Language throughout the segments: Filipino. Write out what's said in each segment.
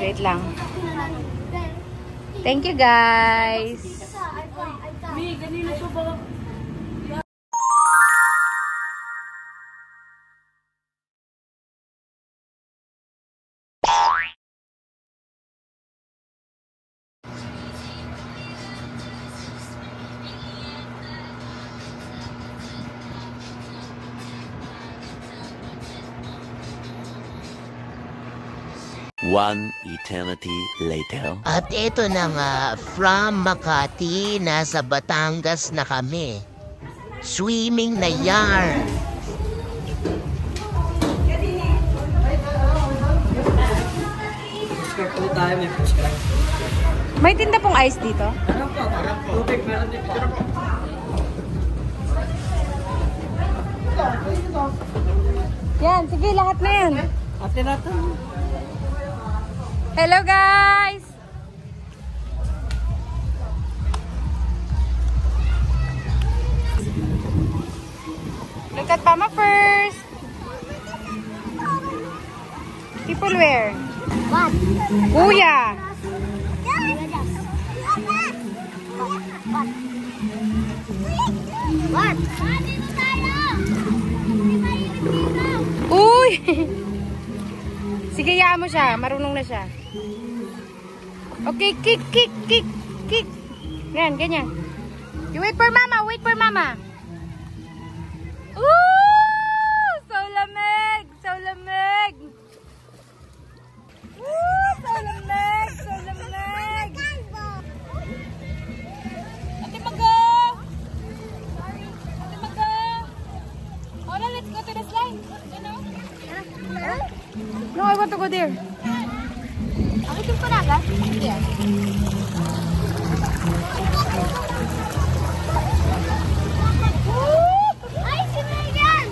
Wait lang. Thank you, guys. One eternity later. At ito na nga, from Makati, nasa Batangas na kami. Swimming na yarn. May tinda pong ice dito? Yan, sige, lahat na yan. Ate natin. Hello, guys! Look at Mama first. People wear. What? Kuya. What? Uy! Sige, yaan mo siya. Marunong na siya. Okay, kick, kick, kick, kick. Ganyan, ganyan. You wait for mama, wait for mama. Ooh! So lamig! So lamig! Ooh! So lamig! So lamig! Ate Mago! Ate Mago! Hola, let's go to the slide. You know? No, I want to go there. Akin ko na agad? Here. Ay, si Megan!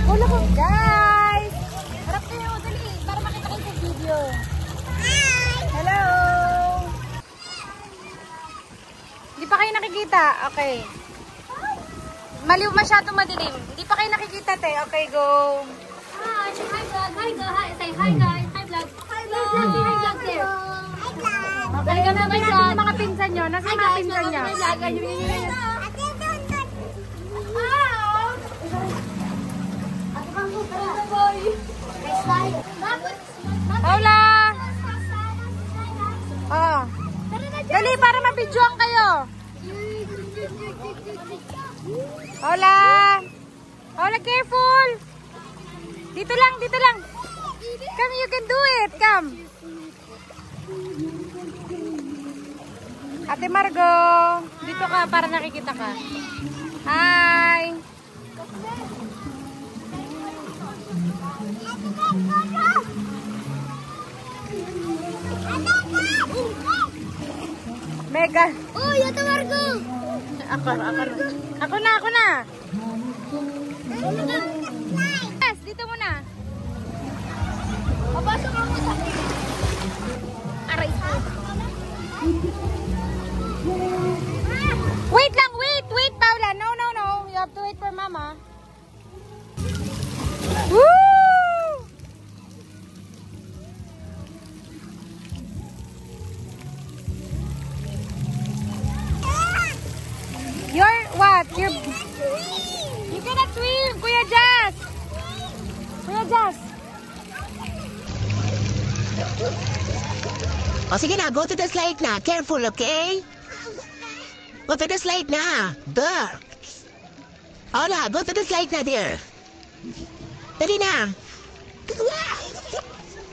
Hola ko, guys! Harap kayo, dali, para makita kayo sa video. Hi! Hello! Hindi pa kayo nakikita? Okay. Maliw masyadong madilim. Hindi pa kayo nakikita, te. Okay, go. Hi, hi vlog, hi vlog, hi, say hi guys, hi vlog, hi vlog, hi vlog there. Hi vlog. Okay, go na yung mga pinsan nyo. Nasa yung mga pinsan nyo? Paula! Oh. Dali, para mabidyoan kayo. Paula! Paula, careful! Dito lang, dito lang. Come, you can do it. Come. Ate Margo, dito ka para nakikita ka. Hi. Mega. Uy, Ate Margo. Ako na. Yes, dito muna. Papasok ako sa akin. Aray. Wait lang, wait, Paula. No. You have to wait for Mama. Woo! You're what? You cannot swim, Kuya Jazz. Kuya Jazz. O sige na, go to the slide na. Careful, okay? Go to the slide na. There. Hola, go to the slide na, dear. Dali na.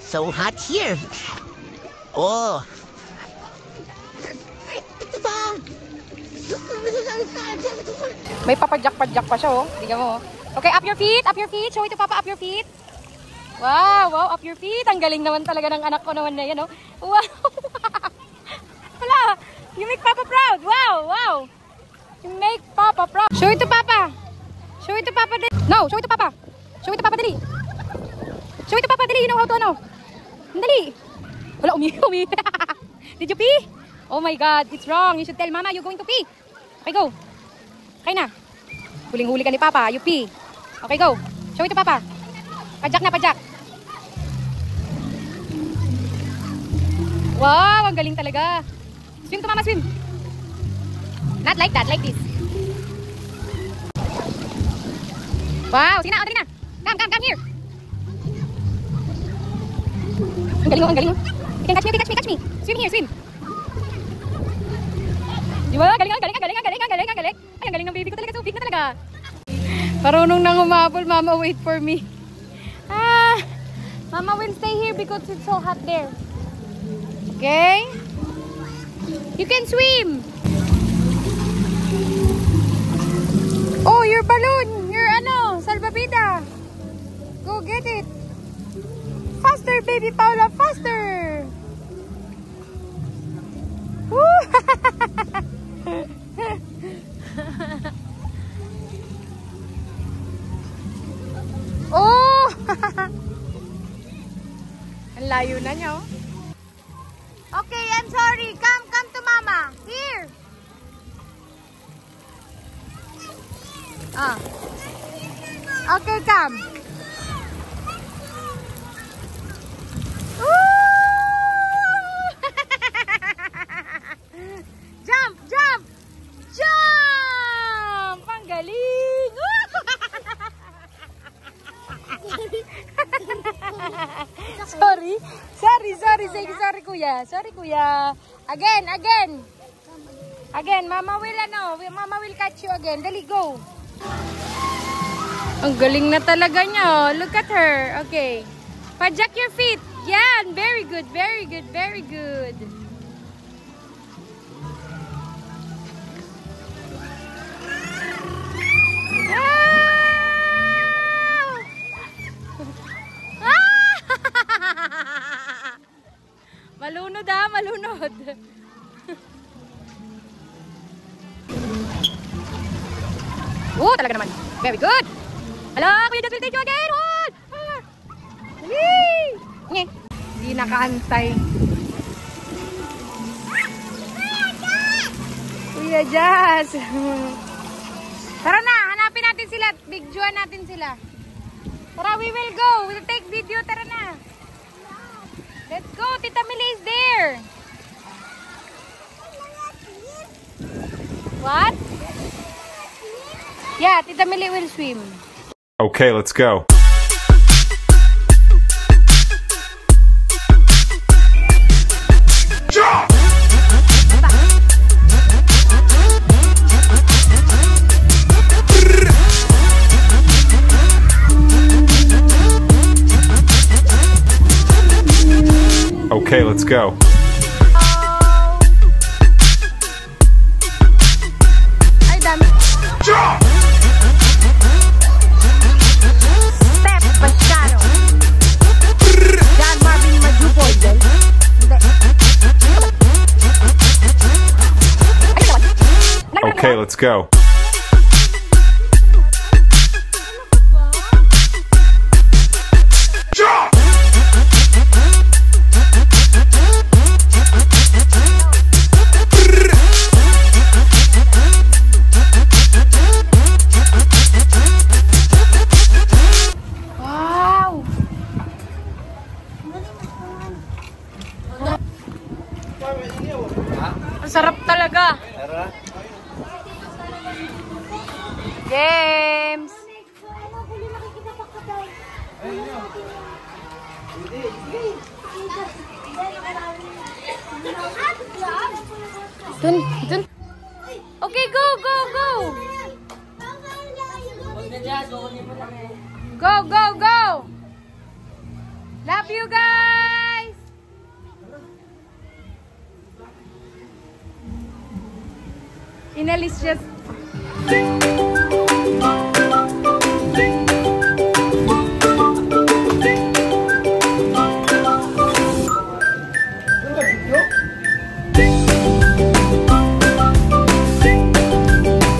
So hot here. Oh. May papadyak-padyak pa siya, oh. Tingnan mo, oh. Okay, up your feet. Show it to Papa, up your feet. Wow, up your feet. Ang galing naman talaga ng anak ko naman na yan, oh. Wow. Hala, you make Papa proud. Wow. You make Papa proud. Show it to Papa. No, show it to Papa. Dali. Show it to Papa, dali. You know how to, ano. Dali. Wala, umi. Did you pee? Oh my God, it's wrong. You should tell Mama you're going to pee. Okay, go. Okay na. Huling-huli ka ni Papa. You pee. Okay, go. Show it to Papa. Pajak na, pajak. Wow, ang galing talaga. Swim to mama, swim. Not like that, like this. Wow, sige na, dali na. Come here. Ang galing mo, ang galing mo. You can catch me. Swim here, swim. Di ba? Galing. Ay, ang galing ng baby ko talaga. So big na talaga. Parunong nang humabol, mama, wait for me. Mama will stay here because it's so hot there. Okay? You can swim. Oh, your balloon. Your salvavida. Go get it. Faster, baby Paula, faster. Woo! Oh! Ang layo na niya, oh. Okay, I'm sorry. Come to mama. Here. Okay, come. Jump! Ang galing! Sorry, kuya. Again, mama will catch you again. Dali, go. Ang galing na talaga niya. Look at her. Okay. Pajak your feet. Yan. Very good. Malunod. Oh, talaga naman. Very good. Hello, Kuya Dad will take you again. Hold. Hindi nakaantay. Kuya Jazz. Tara na, hanapin natin sila. Bigjuan natin sila. Tara, we will go. We'll take video. Tara na. Let's go. Tita Millie is there. What? Yeah, Tita Millie will swim. Okay, let's go. Okay, let's go. Ay, dami. Step Paschano. John Marvin Majupoy. Okay, let's go. Ang sarap talaga. James. Dun. Okay, go. Go. Love you guys. Inalis just.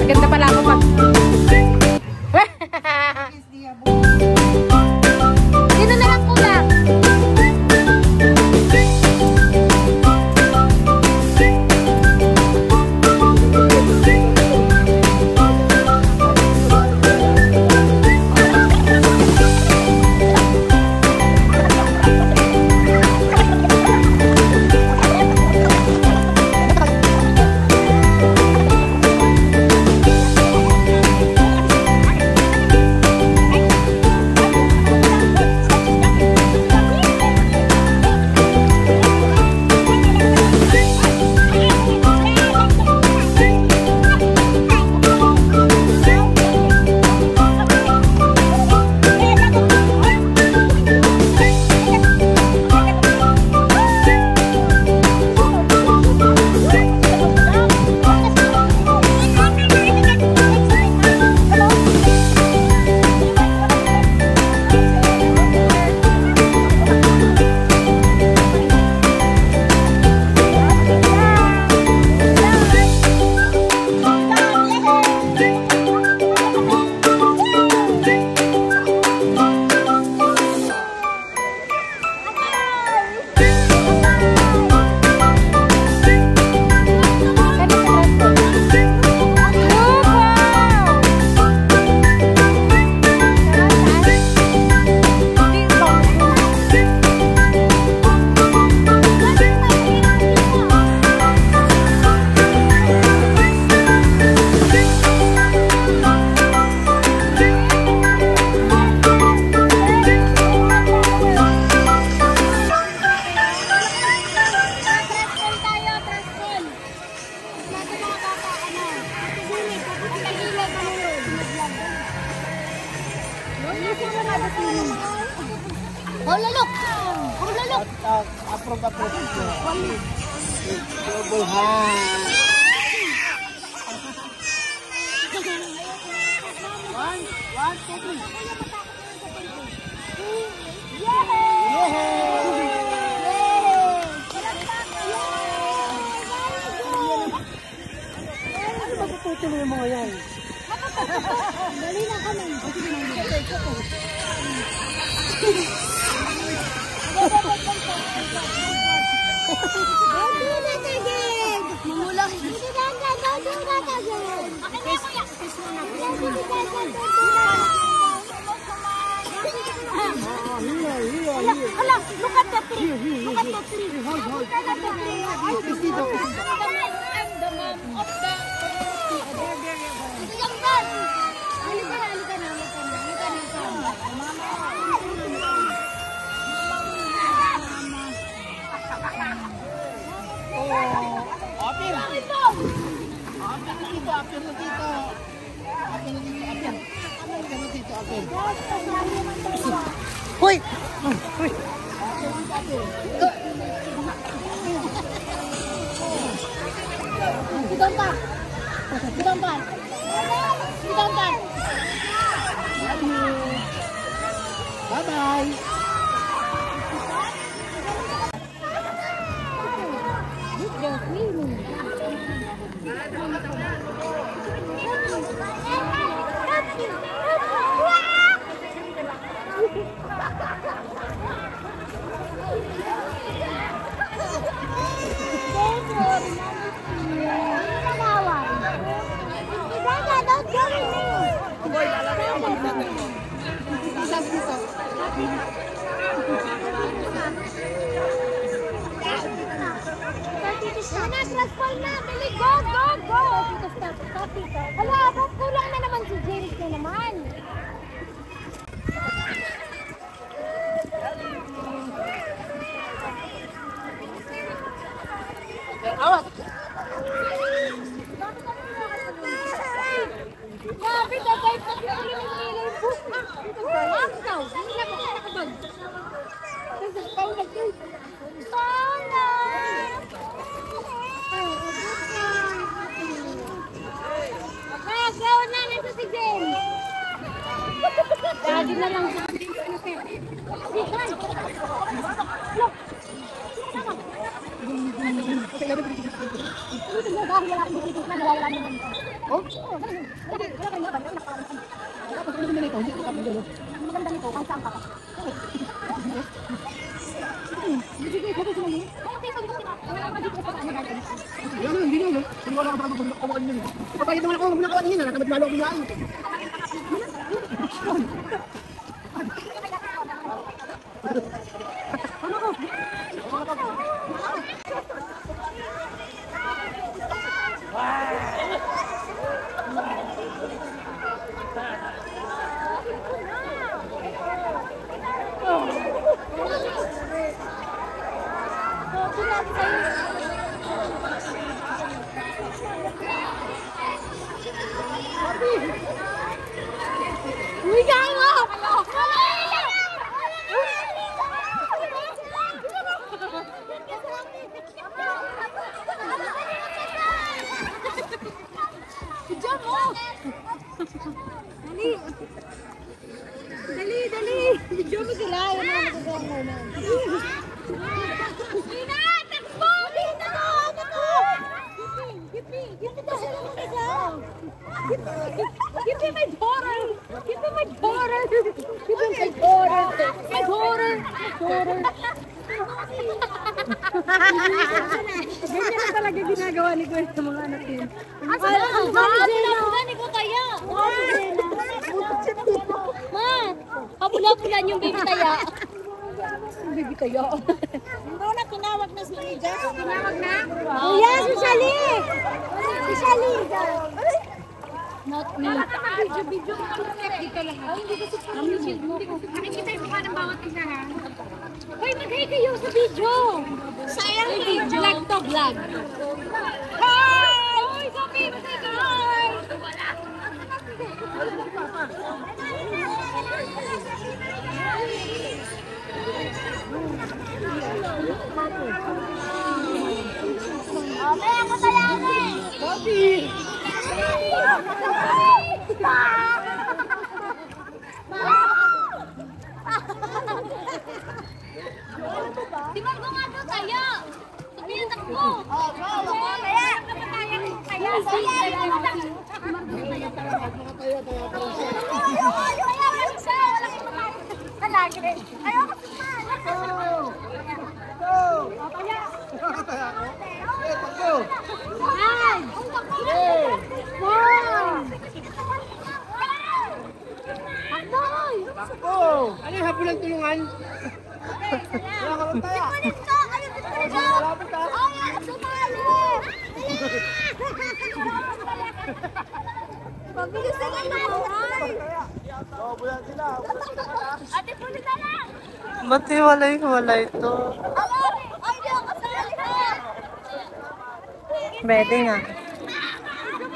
Maganda pala ako pag. Sino na lang kulang? Oh, lalok! Oh, lalok! Approve. Double hand. One, two, three. Tutuloy yung mga yan. Dali na kami. Mamulak. Hala, look at the tree. Look at the tree. Hold. I'm the mom of the young man. Halika na. Hoy! Bye-bye! Hala, ba't kulang na naman si James na naman? Grabe, dagay pa yung ilang-ilang po. Ang daw, hindi na ako nakabag. Paula! Go na, nasa si James. Daddy na lang sa atin. Uy, gawa! Diyan mo! Dali! Diyan mo sila! Yan ang magagawa mo na. Ina! Takbo! Give me my daughter! Ganyan na talaga ginagawa ni Gwen sa mga anak yun. Ni ko kaya. Ma, pabula-bulan yung baby taya. Baby tayo. Muna, tinawag na si Ija. Tinawag na? Kuya, si Shali! Si Shali! Not me. Video. Dito lahat. Hindi ko shield mo. Nakikita yung mukha ng bawat isa ha. Hoy, mag-hi kayo sa video. Sayang video. Vlog to vlog. Hi! Hoy, Sophie, mag-hi ka. Hi! Okay, ako tayo Bobby! Timan ko nga doon tayo! Sabihin takbo! Kaya! Ayoko Ano yung hapon ng tulungan? Wala ka lang tayo. Malapit ka. Pabilis na lang naman! Oo, bulan sila. Ate, pulit na lang! Ba't hiwalay-hiwalay to? Ay, di ako kasali ha! Pwede nga.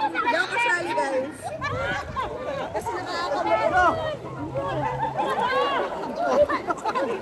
Di ako kasali, guys. Kasi nakakakamot. Ay, di ako kasali.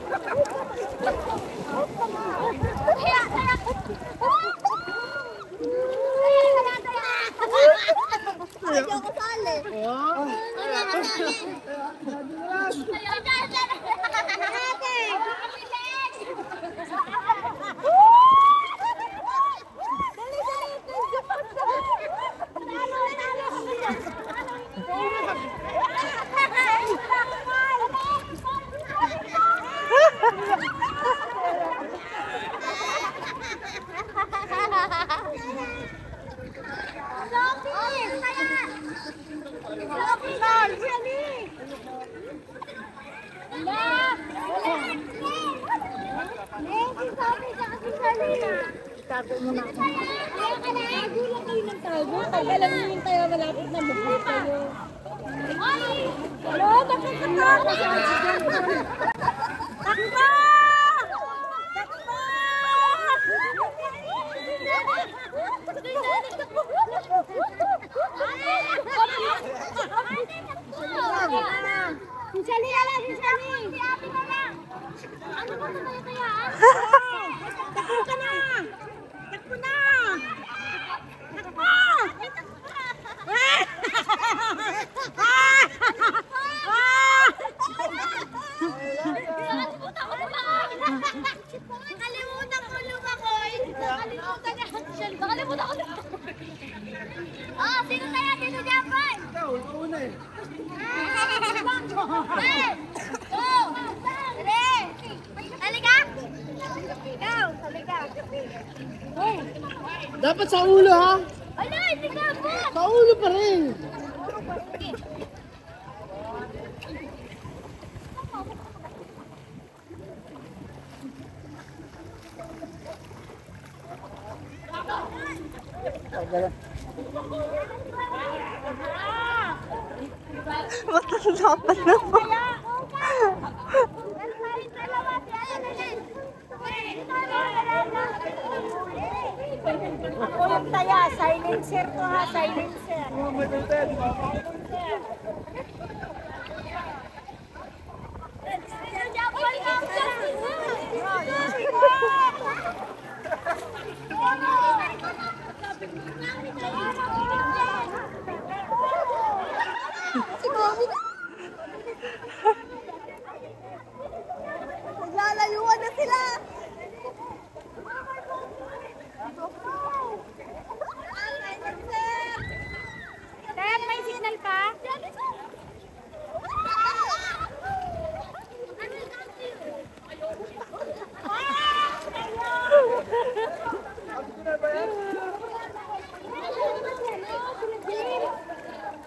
Tago mo na ako. Kaya ka na. Nagulang kayo ng tago. Tagalan mo yung tayo. Malapit na bukod kayo. Ay! Hello? Nakakatakot sa oxygen. Takbo! Takbo! Sali na lang! Sali! Si Ate na lang! Ano ba ito kaya? Takbo ka na! Takbo na! Takbo! Nakalimutan ko lumakoy! Nakalimutan niya! Nakalimutan ko lumakoy! Oh, sino tayo? Sino Japan? Ikaw, una eh. Halika! Ikaw, halika. Dapat sa ulo ha? Ala, hindi ka po! Sa ulo pa rin. Matanda pa naman. Ako yung taya, silencer ko ha, silencer. Naglalayuan na sila. Dad, may signal pa?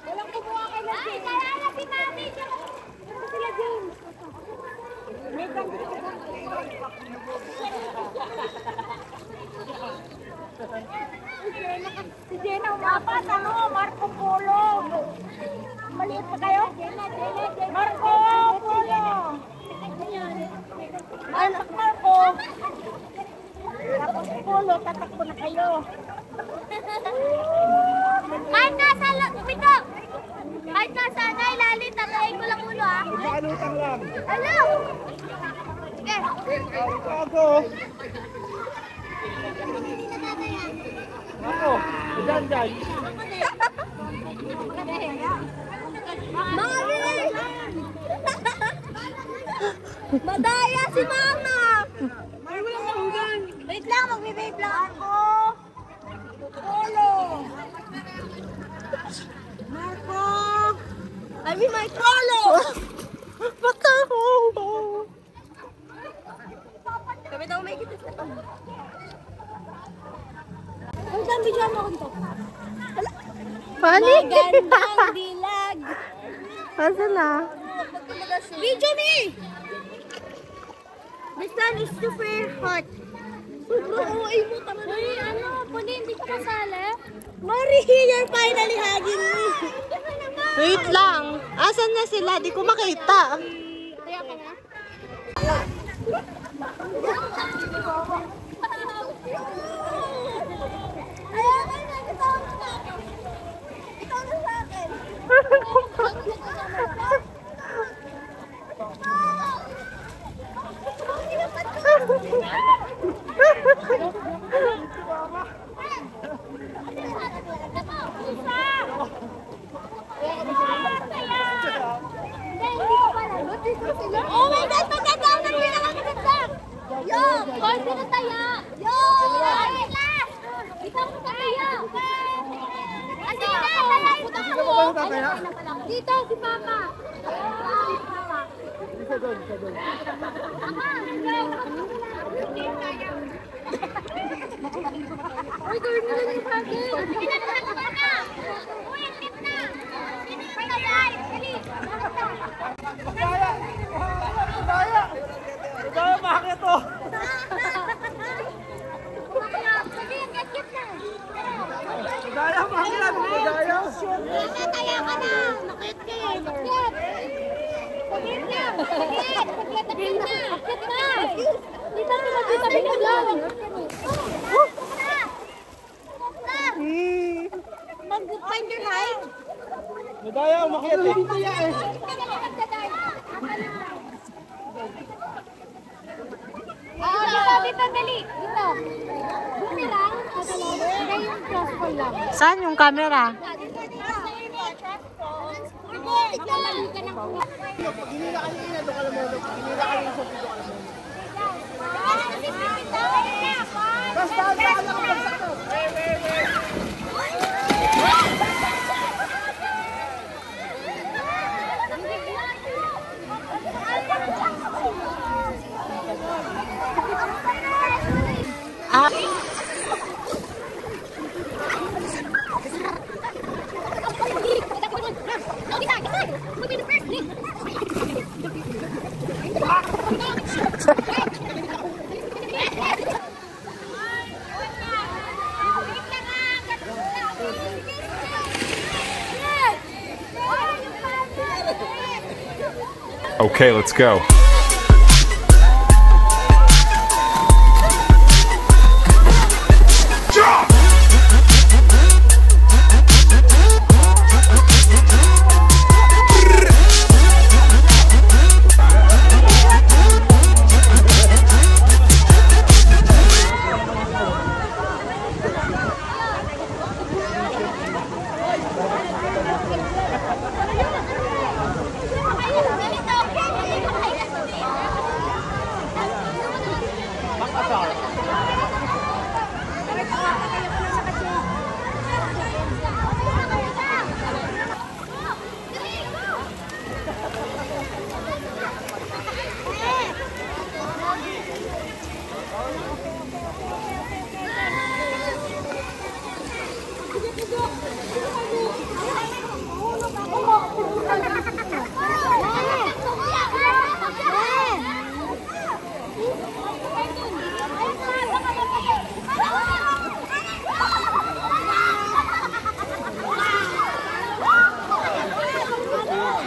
Walang kumuha kay na James. Ay, kaya na si Mami. Sila James. May si Jenna umapat, ano, Marco Polo. Maliit pa kayo? Marco Polo. Anak Marco. Tapos Polo, tatakbo na kayo. Kahit nasa pito. Kahit nasa ilalim, tatayin ko lang ulo ha. Paanutang lang. Hello! Sige. Ako. Ako, dyan. Mami! Madaya si Mama! Ay, wala ka hugan. Wait lang, magbe-vape lang ako. Polo! Marco! I mean my Polo! Ba't ako? Kami daw may kita sa pag. Ang dami dyan ako dito. Panik! Magandang dilag! Asa na? Video me! The sun is super hot. Sobrang OA mo talaga. Uy, ano? Pwede hindi ka kasali? Mari, you're finally hugging me. Wait lang. Asan na sila? Di ko makita. Kaya ka na? Ayaw ka na, kasama na. Ikaw na sa akin. Oh my God! Magkakaw ng pinakaganda! Yo! Hoy, pinataya! Yo! Ikaw pinataya! Ano na? Dito, si Papa! Uy, gawin mo lang yung bagay! Uy, ang tip na! Pinatay! Dali! Daya, bakit to? Sige, ang cute na! Daya, bakit na? Daya. Nataya ka na! Nakit ka eh! Nakit! Saglit lang! Saglit! Saglit na! Saglit na! Dito pinag-isabi ka lang! Mag-find your height! Daya, umakyat eh. Dito, dali! Dito! Bumi lang! Hindi yung crossfall lang. Saan yung camera? Nagmamali ka ng kuha. Pag hinila kanina, doon ka lang meron. Pag hinila kanina, sa pito ka lang meron. Basta, daan lang ang bagsak to. Okay, let's go.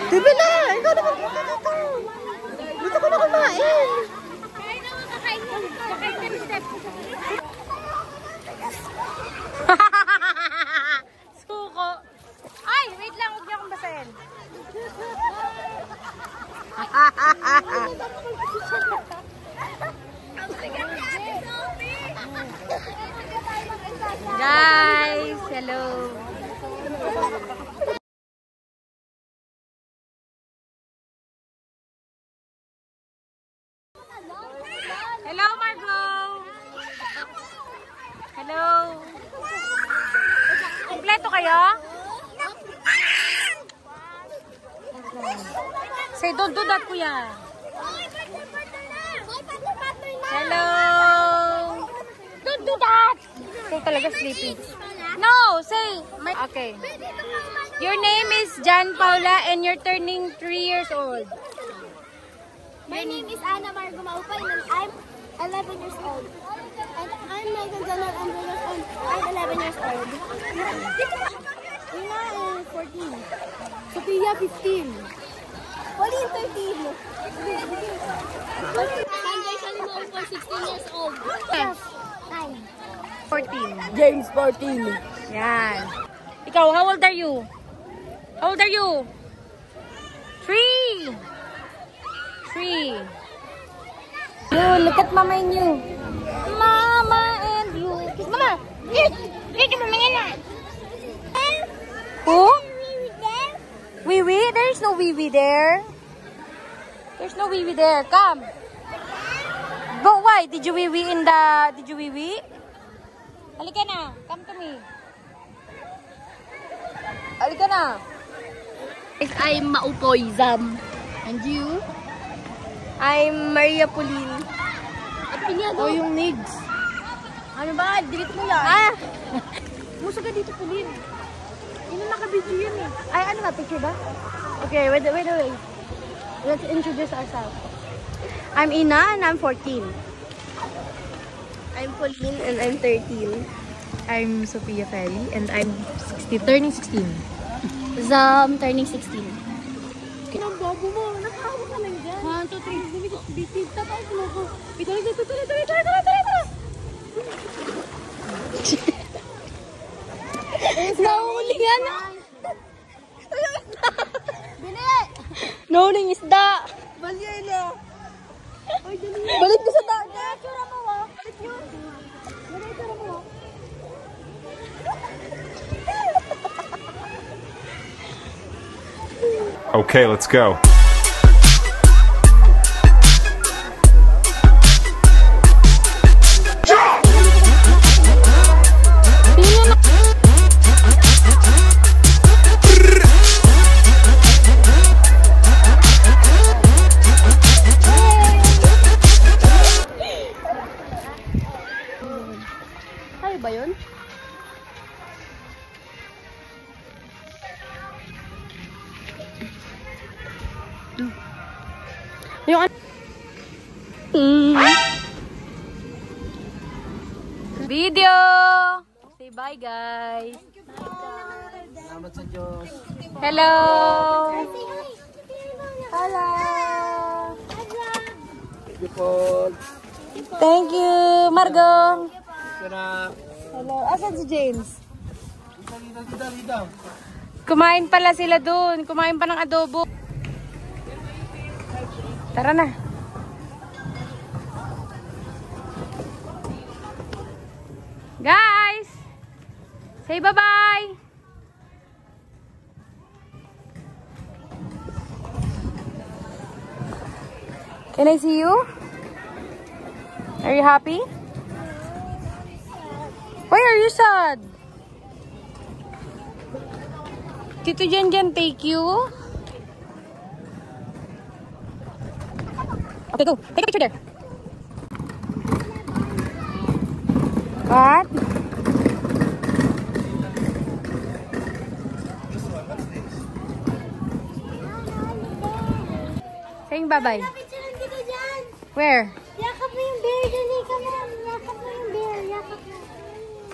Tibi na! Ikaw na magpunta dito! Dito ko na kumain! Kaya naman kakain mo. Kakain ka ng step. Suko. Ay, wait lang. Huwag niyo akong basahin. Ang sigat niya, Sophie! Guys, hello. Hello, Margot. Hello. Kompleto kayo? Say, don't do that, kuya. Hello. Don't do that. Ikaw talaga sleepy. No, say. Okay. Your name is Jan Paula and you're turning 3 years old. My name is Anna Margo Maupay and I'm 11 years old. And I'm Megan Janan Andreas and I'm 11 years old. Ina is 14. Sophia 15. Pauline 13. Sanjay Salimo for 16 years old. 14. James 14. Yan. Ikaw, how old are you? How old are you? 3. 3. You, look at mama and you. Mama and you. Kiss mama. Kiss. Kiss mama nga. Who? Wee wee? There's no wee wee there. There's no wee wee there. Come. But why? Did you wee wee in the... Did you wee wee? Halika na. Come to me. Halika na. I'm Maupoy Zam. And you? I'm Maria Pauline. At pinyado. Oh, yung needs. Ano ba? Delete mo yan. Ah! Muso ka dito, Pauline. Yun ang nakabidyo yun eh. Ay, ano ba? Picture ba? Okay, wait. Let's introduce ourselves. I'm Ina and I'm 14. I'm Pauline and I'm 13. I'm Sophia Ferry and I'm 16, turning 16. Zam, turning 16. Kinambobo mo. Nakahawa ka lang dyan. 1, 2, 3. Bitit. Tatay mo ko. Ituloy. Nahuli nga na. Bini! Nahuling isda. Balya na. Balik ko sa dagat. Tsura mo ha. Balik yun. Balik tsura mo ha. Okay, let's go. Tayo ba yun? Yung Video! Say bye, guys. Salamat sa Diyos. Hello! Hello! Thank you, Paul. Thank you, Margo. Kaya Hello. Asan si James? dito. Kumain pala sila dun. Kumain pa ng adobo. Tara na. Guys! Say bye-bye! Can I see you? Are you happy? Why are you sad? Tito Jen take you? Okay, go. Take a picture there. What? Saying bye-bye. Picturean kita dyan. Where? Yakap mo yung bear. Dali, come on. Yakap mo yung bear. Yakap mo.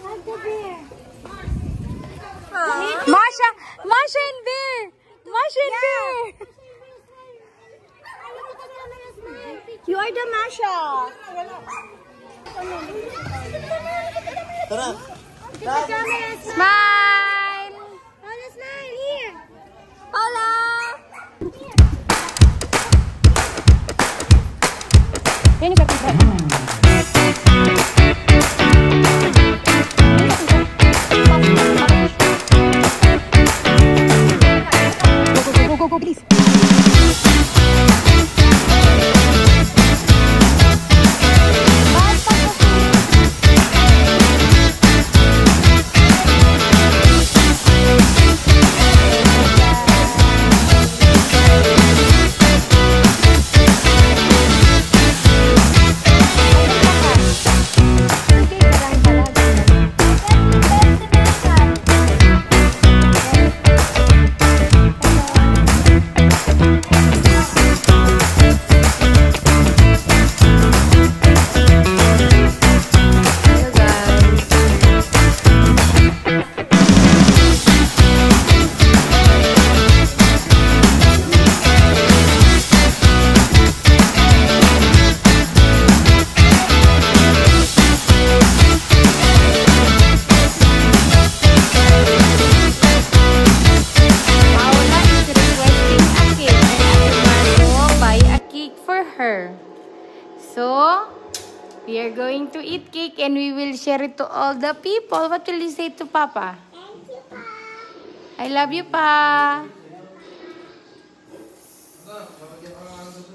Hug the bear. Masha! Masha and Bear! Masha and Bear! You are the Masha. Tara. Smile! Hola, smile. Here. Hola! Yan yung kapitbahay. ko, bilis. So, we are going to eat cake and we will share it to all the people. What will you say to Papa? Thank you, Pa. I love you, Pa.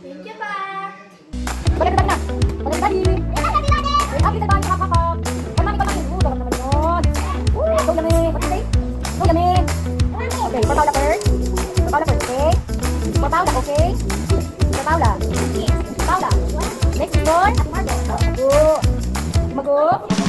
Thank you, Pa. Balik na. Balik tadi. Abi kita balik Papa. Kami naman naman yun. Go yummy. What do you say? Go yummy. Okay, for Paula first. For Paula first, okay? For Paula, okay? For Paula. Paula. Next door. Mago. Mago.